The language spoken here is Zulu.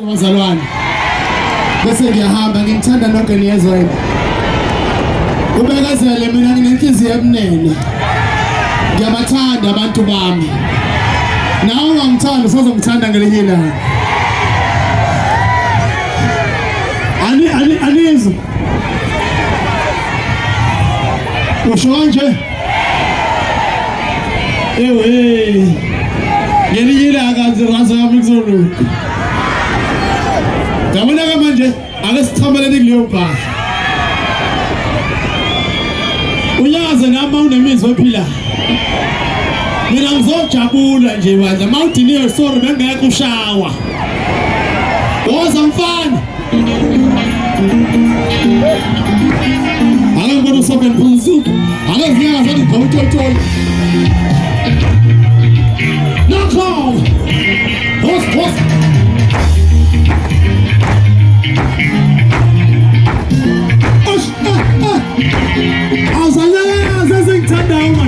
Wazalwane. Bese ngiyahamba ngimthanda nonke niyezwa yini. Ubekezele mina nginenhliziyo ebunene. Ngiyabathanda abantu bami. Nawe ungangithanda usazongithanda ngelinye ilanga. Anizwa. Usho nje. Ewe. Ngelinye ilanga ngiziraza yami kuzoluka. Ngabona ke manje ake sithamelene kuleyo bhasi. Uyazi nami unemizwa ephila. Mina ngizojabula nje manje mawudiniwe sorry bengekho ushawa. Woza mfana. Ake ngibona usokeni phezulu. Ake zinyanga zathi ngawuthothole.